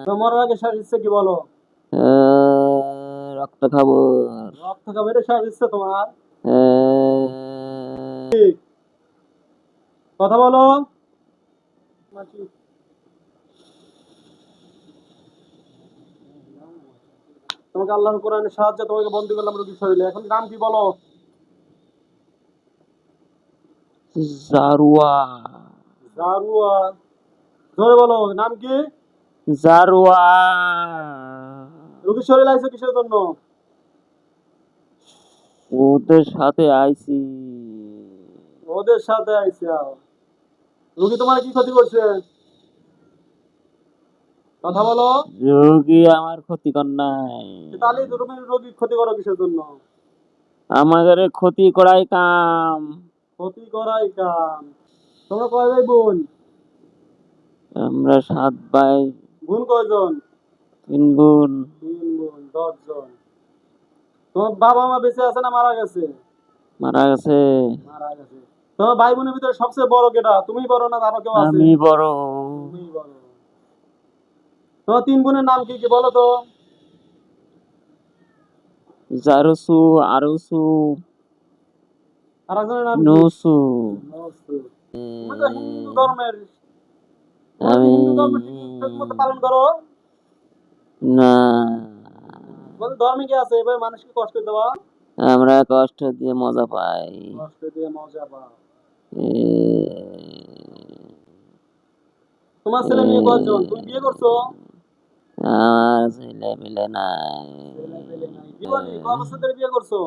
তোমার আগে শেষ ইচ্ছে কি বলো? রক্ত খাবো। রক্ত খাবে এটা শেষ ইচ্ছে তোমার? কথা বলো। তোমাকে আল্লাহর কোরআনের সাহায্যে তোমাকে বন্দী করলাম রোগীর শরীরে। এখন নাম কি বলো? জারুয়া। জারুয়া। জোরে বলো, নাম কি? জারুয়া। রোগীর শরীরে আইছো কিসের জন্য? ওদের সাথে আইছি। ওদের সাথে আইসা। রোগী তোমার কি ক্ষতি করছে? কথা বলো। রোগী আমার ক্ষতিকর নাই। তাহলে তুমি রোগী ক্ষতি করো কিসের জন্য? আমাদের ক্ষতি করাই কাম। ক্ষতি করাই কাম। তোমরা কয় ভাই বোন? আমরা 7 ভাই। বোন কয়জন? 3 বোন। 3 বোন, 10 জন। তোমার বাবা মা বেঁচে আছে না মারা গেছে? মারা গেছে। মারা গেছে। তোমার ভাই বোনের ভিতরে সবচেয়ে বড় কেটা? তুমি বড় না আরো কেউ আছে? আমি বড়। তুমি বড়। তোমার 3 বোনের নাম কি কি বলো তো? জারুসু, আরুসু, আর একজনের নাম কি? নুসু। নসু। তুমি তো হিন্দু ধর্মের। তোমরা কি আমি হিন্দু ধর্ম ঠিক মতো পালন করো? না। তোমাদের ধর্মে কি আছে এবার মানুষকে কষ্ট দেওয়া? আমরা কষ্ট দিয়ে মজা পাই। কষ্ট দিয়ে মজা পাও। এ, তোমার এ, ছেলে মেয়ে কয়জন? তুমি বিয়ে করছো? আমার ছেলে মিলে নাই। ছেলে পেলে নাই। বিয়ে কয় বছর ধরে বিয়ে করছো?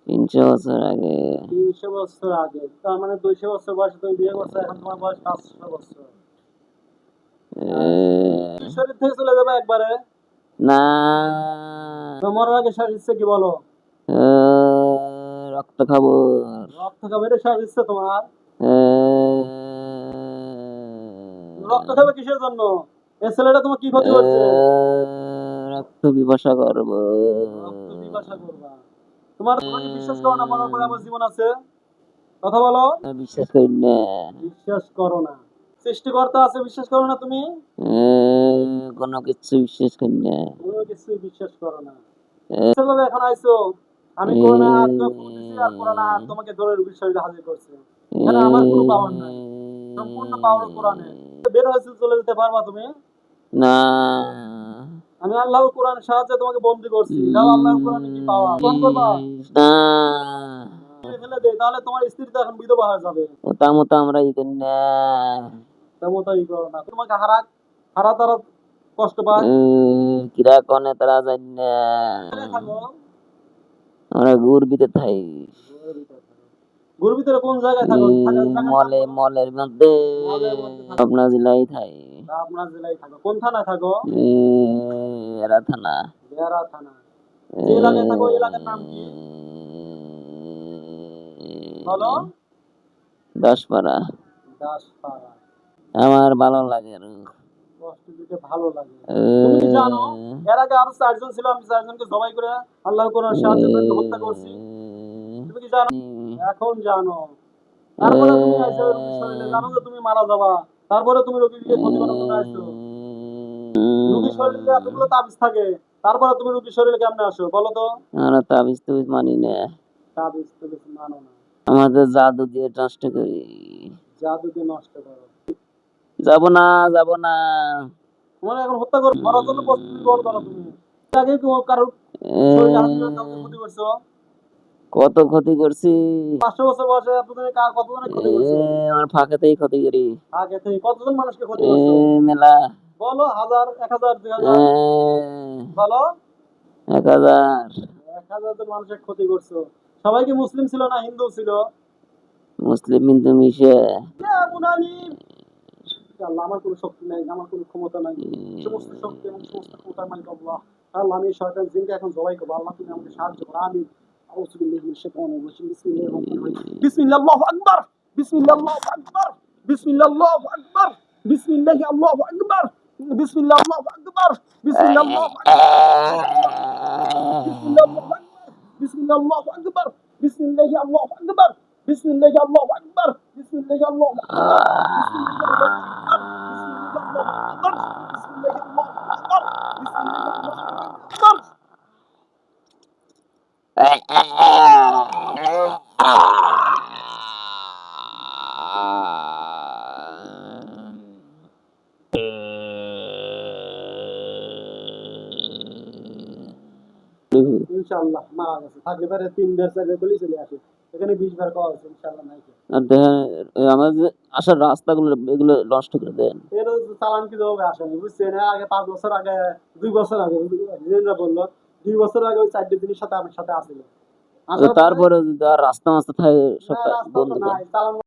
300 বছর আগে। 300 বছর আগে। তার মানে 200 বছর বয়সে তুমি বিয়ে করছো, এখন তোমার বয়স 500 বছর। এ, শরীর থেকে চলে যাবে একবারে? না। তোমার আগে শেষ ইচ্ছে কি বলো? এ, রক্ত খাবো। রক্ত খাবে এটা শেষ ইচ্ছে তোমার? এ, রক্ত খাবে কিসের জন্য? এই ছেলেটা তোমার কি ক্ষতি এ, করছে? রক্ত পিপাসা করবো। রক্ত পিপাসা করবা। তোমাকে বিশ্বাস করো না মরার পরে আমার জীবন আছে? কথা বলো। বিশ্বাস করি না। বিশ্বাস করো না। সৃষ্টিকর্তা আছে বিশ্বাস করো না তুমি? কোনো কিছু বিশ্বাস করি না। কোনো কিছুই বিশ্বাস করো না। এ, কিভাবে এখন আইছো? আমি এ, কোরআনে আয়াত ফু দিছি আর কোরআনে আয়াত তোমাকে ধরে রূপের শরীরে হাজির করছে। এখানে আমার কোনো পাওয়ার নাই। সম্পূর্ণ পাওয়ার কোরআনে। বের হয়েছে চলে যেতে পারবা তুমি? না। আমি আল্লাহর কোরআনের সাহায্যে তোমাকে বন্দী করছি। তাও আল্লাহর কোরআনে কি পাওয়া? গ্রহণ করবা? না। মেরে ফেলে দেই তাহলে তোমার স্ত্রী তো এখন বিধবা হয়ে যাবে। ওটা মতো আমরা ই করি না। তেমন তাই করো না। তোমাকে হারা তারা কষ্ট পায়। কিরা কনে তারা জানি না। কোথায় থাকো? আমরা গুড়বিতে থাই। ঘুর ভিতরে কোন জায়গায় থাকো? থাকার জায়গার নাম মলে বলো। মলের মধ্যে মলের মধ্যে থাকো। পাবনা জেলায় থাই। পাবনা জেলায় থাকো। কোন থানায় থাকো? এরা থানা। বেড়া থানা। যে এলাকায় থাকো ওই এলাকার নাম কি? বলো। দশপাড়া। দাসপাড়া। আমার ভালো লাগে। কষ্ট দিতে ভালো লাগে। তুমি কি জানো এর আগে আরো 4 জন ছিল, আমি 4 জনকে জবাই করে আল্লাহর কোরআনের সাহায্যে তাদেরকে হত্যা করছি? তুমি কি জানো? এখন জানো। তারপরে তুমি আইছো রোগীর শরীরে, জানো যে তুমি মারা যাবা। তারপরে তুমি রোগীকে ক্ষতি করার জন্য আইছো। রোগীর শরীরে এতগুলো তাবিজ থাকে, তারপরে তুমি রোগীর শরীরে কেমনে আসো বলো তো? আমরা তাবিজ তুবিজ মানি না। তাবিজ তো কিছু মানো না। আমাদের জাদু দিয়ে নষ্ট করি। জাদুকে নষ্ট করো। যাব না, যাব না। তোমার এখন হত্যা করো, মরার জন্য প্রস্তুতি গ্রহণ করো তুমি। এর আগে কি কারোর শরীরে হাত দিয়ে কাউকে ক্ষতি করছো? কত ক্ষতি করছি। 500 বছর বয়সে তুমি কতজনের ক্ষতি করছো? আমার ফাঁকেতেই ক্ষতি করি। আগে থেকে কতজন মানুষকে ক্ষতি করছো? মেলা। বলো, 1000, 1000, 2000? বলো। 1000। 1000 জন মানুষের ক্ষতি করছো। সবাই কি মুসলিম ছিল না হিন্দু ছিল? মুসলিম হিন্দু মিশে। আল্লাহ, আমার কোনো শক্তি নাই, আমার কোনো ক্ষমতা নাই। সমস্ত শক্তি এবং সমস্ত ক্ষমতার মালিক আল্লাহ। আল্লাহ, আমি শয়তান জিনকে এখন জবাই করবো। আল্লাহ, তুমি আমাকে সাহায্য করো। আমি আউযু বিল্লাহি মিনাশ শাইতানির রাজিম। বিসমিল্লাহির রহমানির রহিম। বিসমিল্লাহ, আল্লাহু আকবার। বিসমিল্লাহ, আল্লাহু আকবার। বিসমিল্লাহ, আল্লাহু আকবার। বিসমিল্লাহি আল্লাহু আকবার। বিসমিল্লাহ, আল্লাহু আকবার। বিসমিল্লাহ, আল্লাহু আকবার। বিসমিল্লাহ, আল্লাহু আকবার। বিসমিল্লাহ, আল্লাহু আকবার। বিসমিল্লাহি আল্লাহু আকবার। বিসমিল্লাহি আল্লাহু আকবার। বিসমিল্লাহি আল্লাহু আকবার। বিসমিল্লাহি আল্লাহু আকবার। বিসমিল্লাহি আল্লাহু আকবার। কর বিসমিল্লাহির কর বিসমিল্লাহির কর ইনশাআল্লাহ মারা গেছে থাকলে পারে 3 বার 4 বার বলি চলে আসে এখানে 20 বার কল আছে ইনশাআল্লাহ নাই আর দেখেন আমার যে আসার রাস্তাগুলো এগুলো নষ্ট করে দেন। এর চালান কি জবাবে আসেনি বুঝছেন আগে 5 বছর আগে 2 বছর আগে যেটা বললো 2 বছর আগে ওই 4টে জিনিস সাথে আমার সাথে আসছিল তারপরে যদি আর রাস্তা মাস্তা থাকে সব না রাস্তা বন্ধ তো করে নাই চালান